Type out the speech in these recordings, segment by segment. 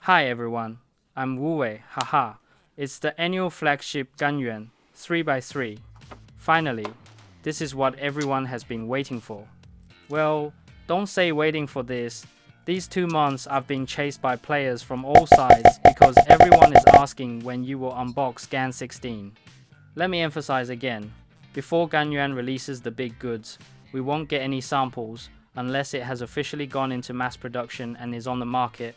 Hi everyone, I'm Wu Wei, haha. It's the annual flagship Ganyuan 3x3. Finally, this is what everyone has been waiting for. Well, don't say waiting for this. These 2 months I've been chased by players from all sides because everyone is asking when you will unbox GAN 16. Let me emphasize again, before Ganyuan releases the big goods, we won't get any samples unless it has officially gone into mass production and is on the market.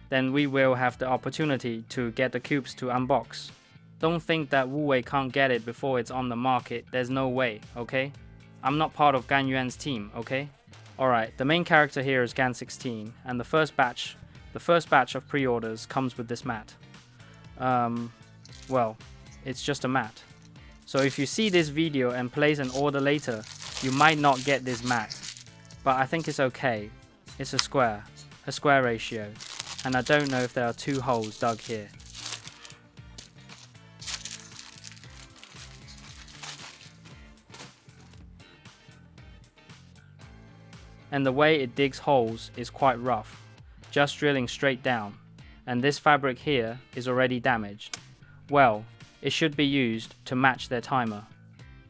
Then we will have the opportunity to get the cubes to unbox. Don't think that Wu Wei can't get it before it's on the market, there's no way, okay? I'm not part of Ganyuan's team, okay? Alright, the main character here is GAN 16, and the first batch of pre-orders comes with this mat. Well, it's just a mat. So if you see this video and place an order later, you might not get this mat. But I think it's okay. It's a square ratio. And I don't know if there are 2 holes dug here. And the way it digs holes is quite rough, just drilling straight down. And this fabric here is already damaged. Well, it should be used to match their timer.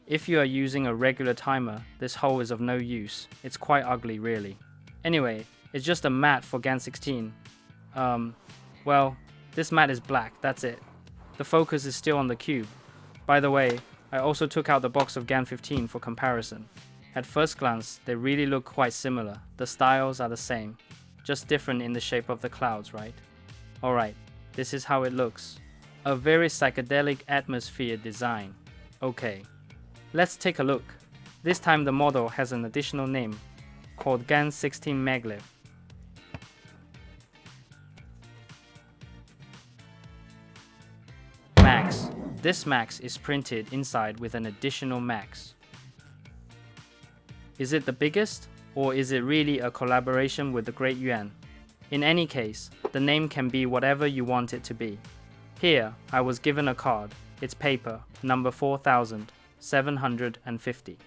If you are using a regular timer, this hole is of no use. It's quite ugly really. Anyway, it's just a mat for GAN 16. Well, this mat is black, that's it. The focus is still on the cube. By the way, I also took out the box of GAN 15 for comparison. At first glance, they really look quite similar. The styles are the same, just different in the shape of the clouds, right? Alright, this is how it looks. A very psychedelic atmosphere design. Okay, let's take a look. This time the model has an additional name, called GAN 16 Maglev. Max. This Max is printed inside with an additional Max. Is it the biggest, or is it really a collaboration with the Great Yuan? In any case, the name can be whatever you want it to be. Here, I was given a card. It's paper, number 4750.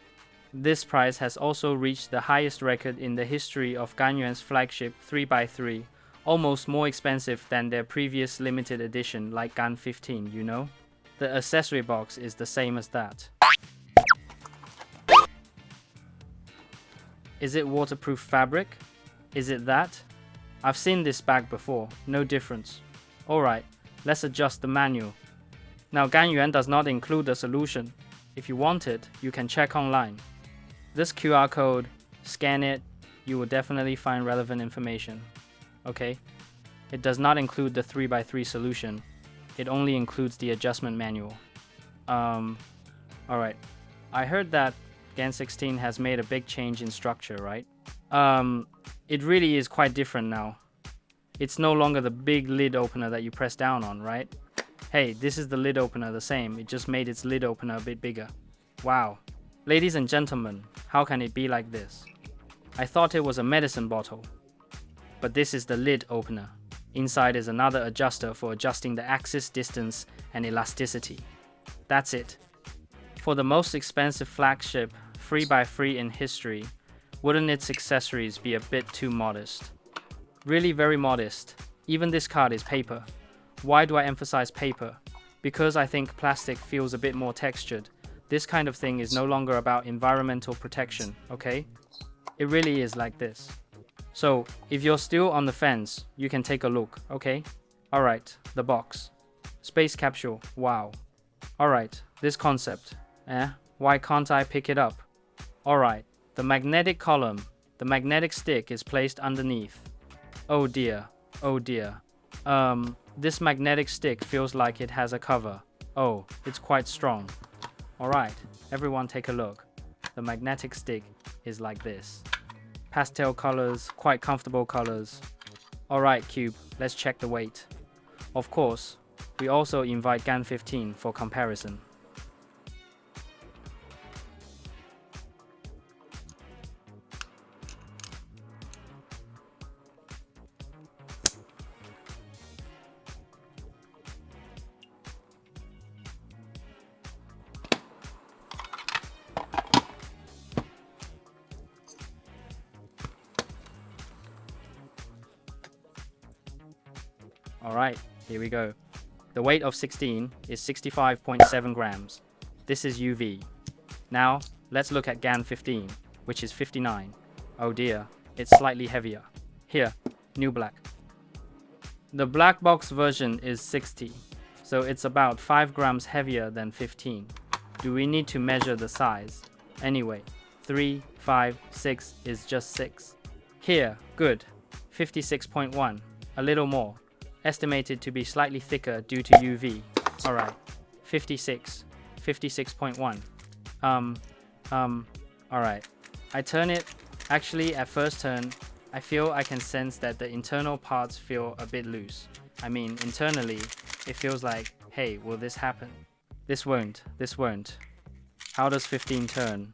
This price has also reached the highest record in the history of Ganyuan's flagship 3x3, almost more expensive than their previous limited edition like GAN 15, you know? The accessory box is the same as that. Is it waterproof fabric? Is it that? I've seen this bag before, no difference. Alright, let's adjust the manual. Now Ganyuan does not include the solution. If you want it, you can check online. This QR code, scan it, you will definitely find relevant information. Okay? It does not include the 3x3 solution. It only includes the adjustment manual. Alright. I heard that GAN 16 has made a big change in structure, right? It really is quite different now. It's no longer the big lid opener that you press down on, right? Hey, this is the lid opener the same, it just made its lid opener a bit bigger. Wow. Ladies and gentlemen, how can it be like this? I thought it was a medicine bottle. But this is the lid opener. Inside is another adjuster for adjusting the axis distance and elasticity. That's it. For the most expensive flagship 3x3 in history, wouldn't its accessories be a bit too modest? Really very modest. Even this card is paper. Why do I emphasize paper? Because I think plastic feels a bit more textured. This kind of thing is no longer about environmental protection, okay? It really is like this. So, if you're still on the fence, you can take a look, okay? Alright, the box. Space capsule, wow. Alright, this concept. Why can't I pick it up? Alright, the magnetic column. The magnetic stick is placed underneath. Oh dear, oh dear. This magnetic stick feels like it has a cover. Oh, it's quite strong. Alright, everyone take a look. The magnetic stick is like this. Pastel colors, quite comfortable colors. Alright Cube, let's check the weight. Of course, we also invite GAN 15 for comparison. Alright, here we go. The weight of 16 is 65.7 grams. This is UV. Now, let's look at GAN 15, which is 59. Oh dear, it's slightly heavier. Here, new black. The black box version is 60, so it's about 5 grams heavier than 15. Do we need to measure the size? Anyway, 3, 5, 6 is just 6. Here, good. 56.1, a little more. Estimated to be slightly thicker due to UV. Alright, 56, 56.1. Alright. I turn it. Actually, at first turn, I feel I can sense that the internal parts feel a bit loose. I mean, internally, it feels like, hey, will this happen? This won't. How does 15 turn?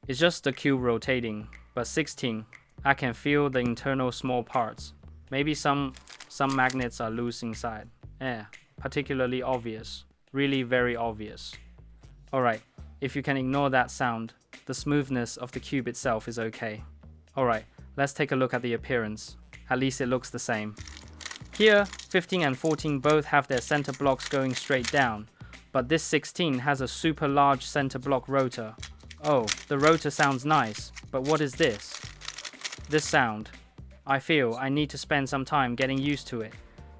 It's just the cube rotating, but 16, I can feel the internal small parts. Maybe some magnets are loose inside. Particularly obvious. Really very obvious. Alright, if you can ignore that sound, the smoothness of the cube itself is okay. Alright, let's take a look at the appearance. At least it looks the same. Here, 15 and 14 both have their center blocks going straight down, but this 16 has a super large center block rotor. Oh, the rotor sounds nice, but what is this? This sound. I feel I need to spend some time getting used to it,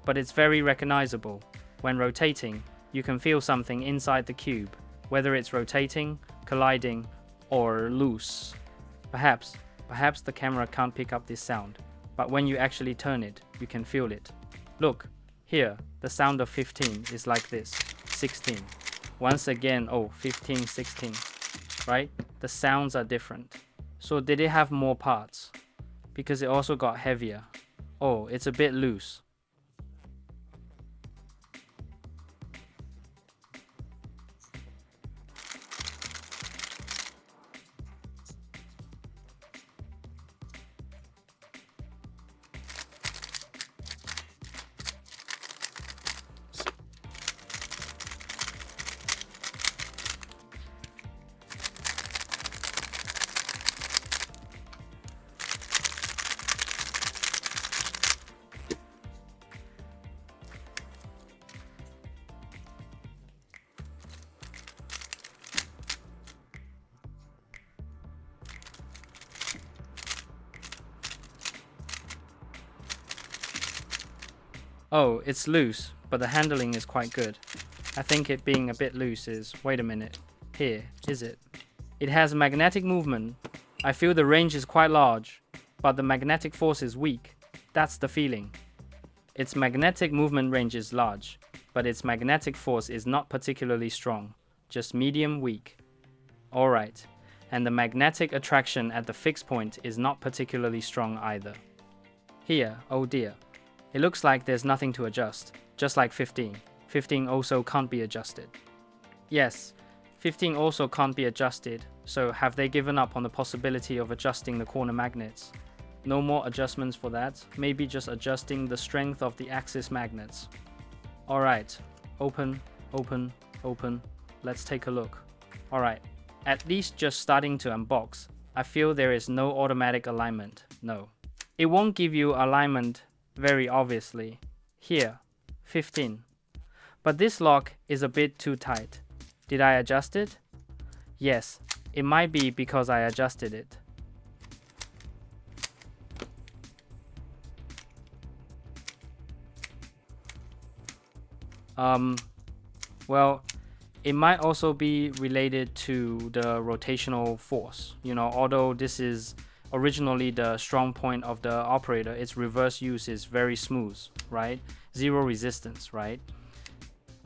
but it's very recognizable. When rotating, you can feel something inside the cube, whether it's rotating, colliding, or loose. Perhaps the camera can't pick up this sound, but when you actually turn it, you can feel it. Look, here, the sound of 15 is like this. 16. Once again, 15, 16. Right? The sounds are different. So did it have more parts? Because it also got heavier. Oh, it's a bit loose. Oh, it's loose, but the handling is quite good. I think it being a bit loose is... Wait a minute. Here, is it? It has magnetic movement. I feel the range is quite large, but the magnetic force is weak. That's the feeling. Its magnetic movement range is large, but its magnetic force is not particularly strong, just medium weak. Alright, and the magnetic attraction at the fixed point is not particularly strong either. Here, oh dear. It looks like there's nothing to adjust, just like 15. 15 also can't be adjusted. Yes, 15 also can't be adjusted, so have they given up on the possibility of adjusting the corner magnets? No more adjustments for that, maybe just adjusting the strength of the axis magnets. Alright, open, let's take a look. Alright, at least just starting to unbox, I feel there is no automatic alignment, no. It won't give you alignment very obviously. Here, 15. But this lock is a bit too tight. Did I adjust it? Yes, it might be because I adjusted it. Well, it might also be related to the rotational force. You know, although this is originally the strong point of the operator, its reverse use is very smooth, right? Zero resistance, right?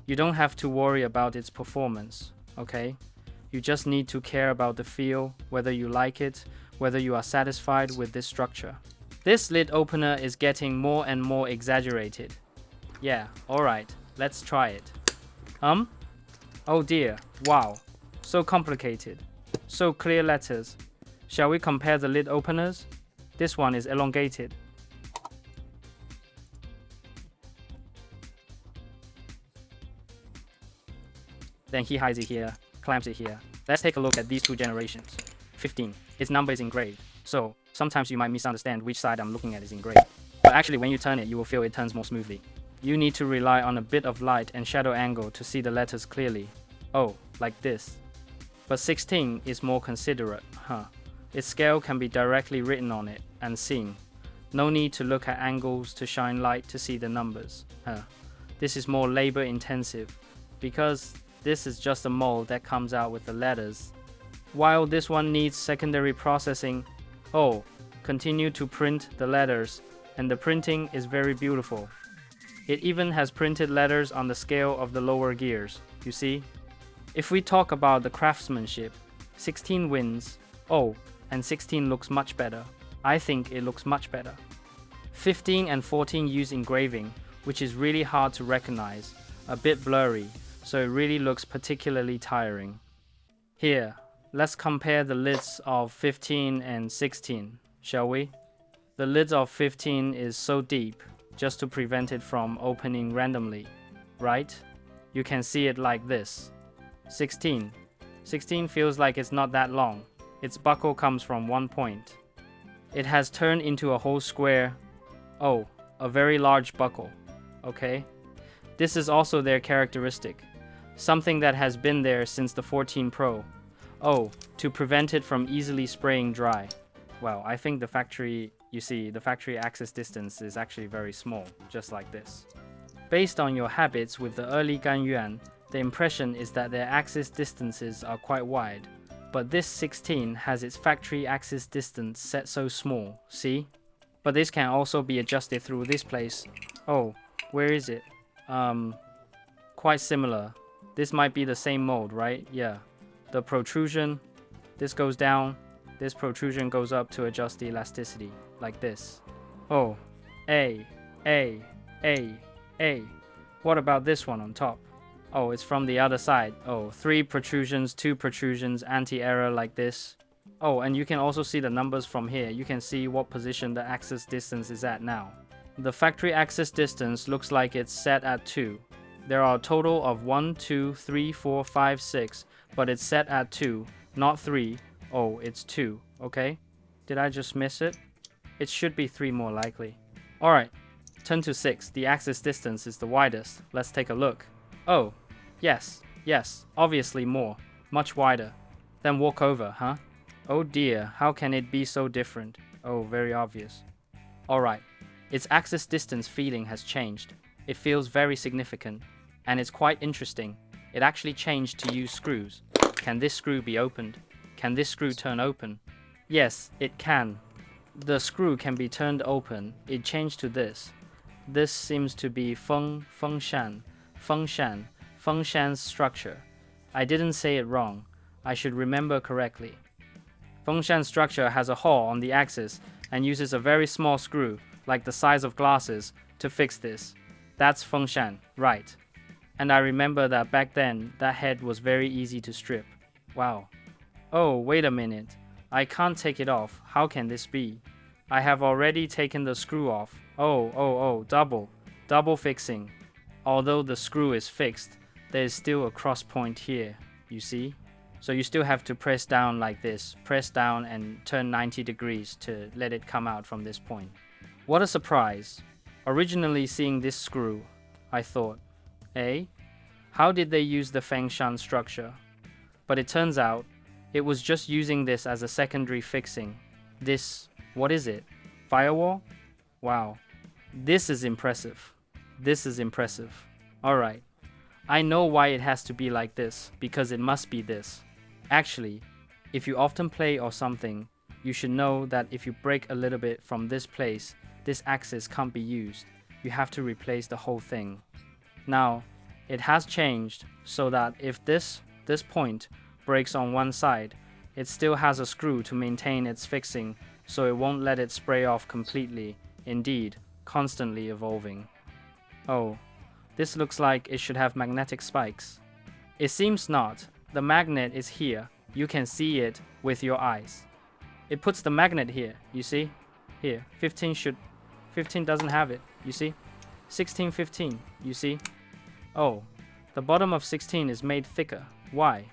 You don't have to worry about its performance, okay? You just need to care about the feel, whether you like it, whether you are satisfied with this structure. This lid opener is getting more and more exaggerated. Yeah, alright, let's try it. Oh dear, wow, so complicated, so clear letters. Shall we compare the lid openers? This one is elongated. Then he hides it here, clamps it here. Let's take a look at these two generations. 15, its number is engraved, so sometimes you might misunderstand which side I'm looking at is engraved. But actually when you turn it, you will feel it turns more smoothly. you need to rely on a bit of light and shadow angle to see the letters clearly. Oh, like this. But 16 is more considerate, huh? Its scale can be directly written on it and seen. No need to look at angles to shine light to see the numbers, huh? This is more labor intensive, because this is just a mold that comes out with the letters. While this one needs secondary processing, oh, continue to print the letters, and the printing is very beautiful. It even has printed letters on the scale of the lower gears, you see? If we talk about the craftsmanship, 16 wins. Oh, and 16 looks much better. I think it looks much better. 15 and 14 use engraving, which is really hard to recognize, a bit blurry, so it really looks particularly tiring. Here, let's compare the lids of 15 and 16, shall we? The lid of 15 is so deep, just to prevent it from opening randomly, right? You can see it like this. 16 feels like it's not that long. Its buckle comes from one point. It has turned into a whole square. Oh, a very large buckle. Okay? This is also their characteristic. Something that has been there since the 14 Pro. Oh, to prevent it from easily spraying dry. Well, I think the factory axis distance is actually very small, just like this. Based on your habits with the early Ganyuan, the impression is that their axis distances are quite wide. But this 16 has its factory axis distance set so small, see? But this can also be adjusted through this place. Oh, where is it? Quite similar. This might be the same mold, right? Yeah. The protrusion, this goes down, this protrusion goes up to adjust the elasticity, like this. Oh, A. What about this one on top? Oh, it's from the other side. Oh, 3 protrusions, 2 protrusions, anti-error like this. Oh, and you can also see the numbers from here. You can see what position the axis distance is at now. The factory axis distance looks like it's set at 2. There are a total of 1, 2, 3, 4, 5, 6, but it's set at 2, not 3. Oh, it's 2, okay? Did I just miss it? It should be 3 more likely. Alright, turn to 6. The axis distance is the widest. Let's take a look. Oh, yes, obviously more, much wider. Then walk over, huh? Oh dear, how can it be so different? Oh, very obvious. Alright, its axis distance feeling has changed. It feels very significant, and it's quite interesting. It actually changed to use screws. Can this screw be opened? Can this screw turn open? Yes, it can. The screw can be turned open. It changed to this. This seems to be Fengshan's structure. I didn't say it wrong. I should remember correctly. Fengshan's structure has a hole on the axis and uses a very small screw, like the size of glasses, to fix this. That's Fengshan, right. And I remember that back then, that head was very easy to strip. Wow. Oh, wait a minute. I can't take it off. How can this be? I have already taken the screw off. Oh, double fixing. Although the screw is fixed, there is still a cross point here, you see? So you still have to press down like this. Press down and turn 90 degrees to let it come out from this point. What a surprise. Originally seeing this screw, I thought, how did they use the Fengshan structure? But it turns out, it was just using this as a secondary fixing. This, what is it? Firewall? Wow. This is impressive. Alright. I know why it has to be like this, because it must be this. Actually, if you often play or something, you should know that if you break a little bit from this place, this axis can't be used. You have to replace the whole thing. Now, it has changed so that if this point breaks on one side, it still has a screw to maintain its fixing, so it won't let it spray off completely. Indeed, constantly evolving. Oh, this looks like it should have magnetic spikes. It seems not. The magnet is here. You can see it with your eyes. It puts the magnet here, you see? Here, 15 doesn't have it, you see? 16, 15, you see? Oh, the bottom of 16 is made thicker. Why?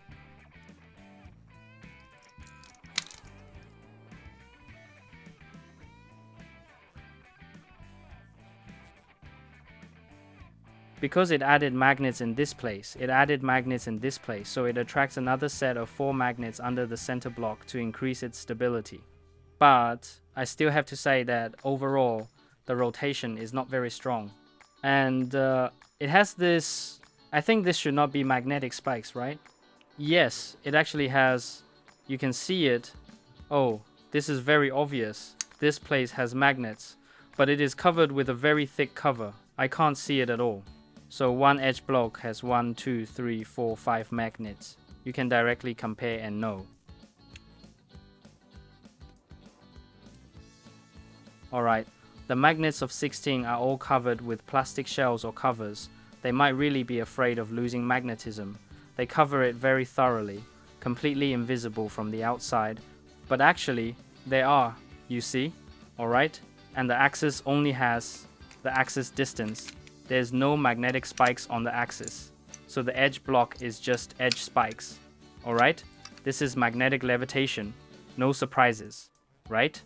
Because it added magnets in this place, so it attracts another set of 4 magnets under the center block to increase its stability. But I still have to say that overall, the rotation is not very strong. And it has this, I think this should not be magnetic spikes, right? Yes, it actually has, you can see it. Oh, this is very obvious. This place has magnets, but it is covered with a very thick cover. I can't see it at all. So one edge block has 1, 2, 3, 4, 5 magnets. You can directly compare and know. Alright, the magnets of 16 are all covered with plastic shells or covers. They might really be afraid of losing magnetism. They cover it very thoroughly, completely invisible from the outside. But actually, they are, you see? Alright? And the axis only has the axis distance. There's no magnetic spikes on the axis. So the edge block is just edge spikes. Alright? This is magnetic levitation. No surprises. Right?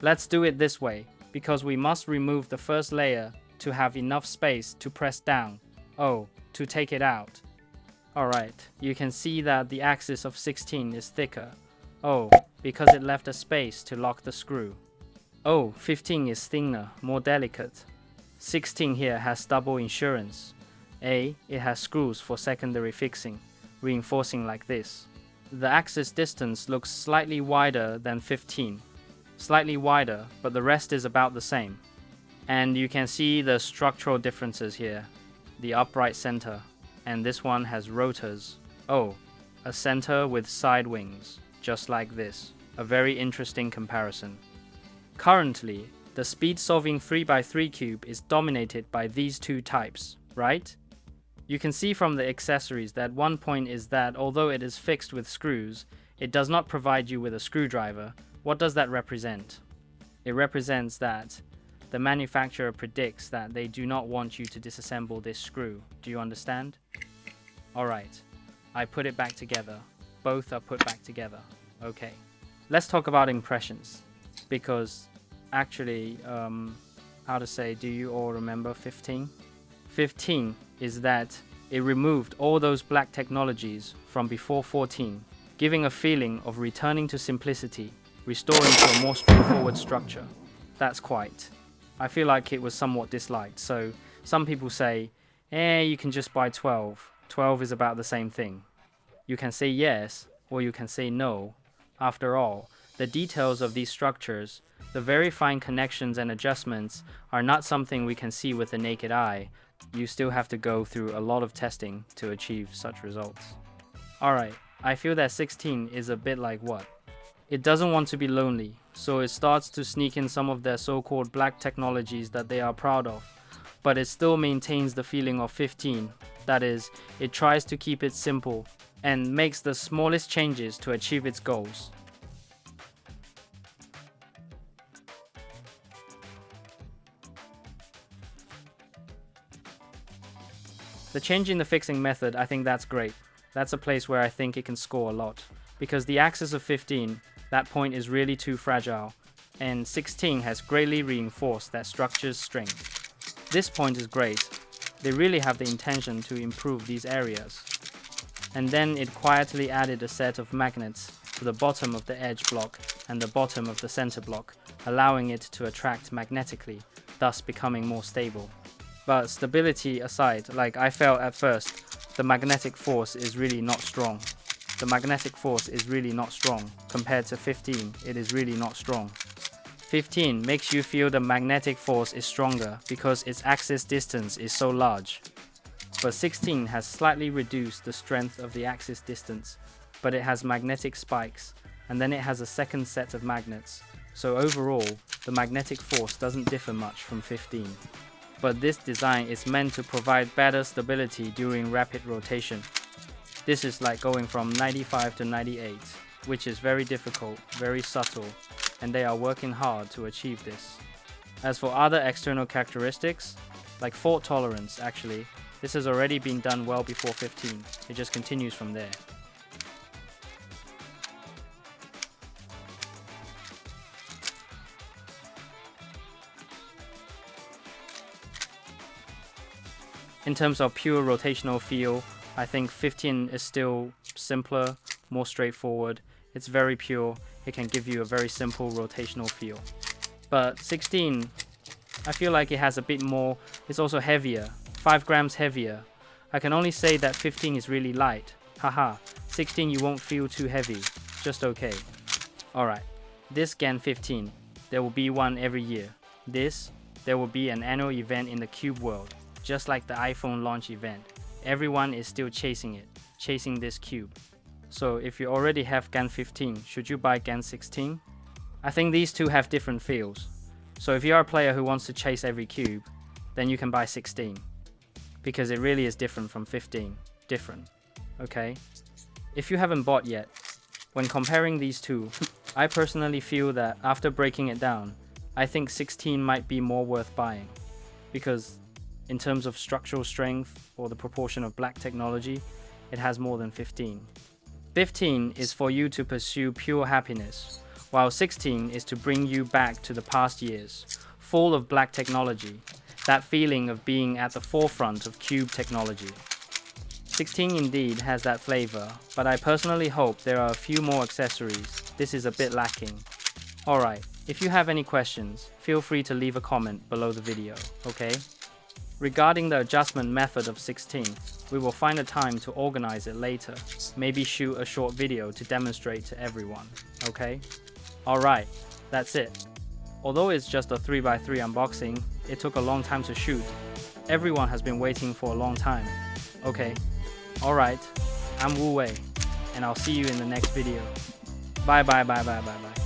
Let's do it this way, because we must remove the first layer to have enough space to press down. Oh, to take it out. Alright, you can see that the axis of 16 is thicker. Oh, because it left a space to lock the screw. Oh, 15 is thinner, more delicate. 16 here has double insurance. A, it has screws for secondary fixing, reinforcing like this. The axis distance looks slightly wider than 15. Slightly wider, but the rest is about the same. And you can see the structural differences here. The upright center, and this one has rotors. Oh, a center with side wings, just like this. A very interesting comparison. Currently, the speed-solving 3x3 cube is dominated by these two types, right? You can see from the accessories that one point is that although it is fixed with screws, it does not provide you with a screwdriver. What does that represent? It represents that the manufacturer predicts that they do not want you to disassemble this screw. Do you understand? Alright, I put it back together. Both are put back together. Okay. Let's talk about impressions. Because actually, how to say, do you all remember 15? 15 is that it removed all those black technologies from before 14, giving a feeling of returning to simplicity, restoring to a more straightforward structure. That's quite. I feel like it was somewhat disliked, so some people say, you can just buy 12. 12 is about the same thing. You can say yes, or you can say no. After all, the details of these structures, the very fine connections and adjustments, are not something we can see with the naked eye. You still have to go through a lot of testing to achieve such results. Alright, I feel that 16 is a bit like what? It doesn't want to be lonely, so it starts to sneak in some of their so-called black technologies that they are proud of. But it still maintains the feeling of 15. That is, it tries to keep it simple and makes the smallest changes to achieve its goals. The change in the fixing method, I think that's great. That's a place where I think it can score a lot. Because the axis of 15, that point is really too fragile, and 16 has greatly reinforced that structure's strength. This point is great. They really have the intention to improve these areas. And then it quietly added a set of magnets to the bottom of the edge block and the bottom of the center block, allowing it to attract magnetically, thus becoming more stable. But stability aside, like I felt at first, the magnetic force is really not strong. The magnetic force is really not strong. Compared to 15, it is really not strong. 15 makes you feel the magnetic force is stronger because its axis distance is so large. But 16 has slightly reduced the strength of the axis distance, but it has magnetic spikes, and then it has a second set of magnets. So overall, the magnetic force doesn't differ much from 15. But this design is meant to provide better stability during rapid rotation. This is like going from 95 to 98, which is very difficult, very subtle, and they are working hard to achieve this. As for other external characteristics, like fault tolerance actually, this has already been done well before 15, it just continues from there. In terms of pure rotational feel, I think 15 is still simpler, more straightforward. It's very pure. It can give you a very simple rotational feel. But 16, I feel like it has a bit more. It's also heavier, 5 grams heavier. I can only say that 15 is really light. Haha, 16 you won't feel too heavy, just okay. Alright, this GAN 15, there will be one every year. This, there will be an annual event in the Cube world, just like the iPhone launch event. Everyone is still chasing it, chasing this cube. So if you already have GAN 15, should you buy GAN 16? I think these two have different feels. So if you're a player who wants to chase every cube, then you can buy 16. Because it really is different from 15. Different. Okay? If you haven't bought yet, when comparing these two, I personally feel that after breaking it down, I think 16 might be more worth buying. Because in terms of structural strength or the proportion of black technology, it has more than 15. 15 is for you to pursue pure happiness, while 16 is to bring you back to the past years, full of black technology, that feeling of being at the forefront of cube technology. 16 indeed has that flavor, but I personally hope there are a few more accessories. This is a bit lacking. Alright, if you have any questions, feel free to leave a comment below the video, okay? Regarding the adjustment method of 16, we will find a time to organize it later, maybe shoot a short video to demonstrate to everyone, okay? Alright, that's it. Although it's just a 3x3 unboxing, it took a long time to shoot. Everyone has been waiting for a long time. Okay, alright, I'm Wu Wei, and I'll see you in the next video. Bye bye bye bye bye bye.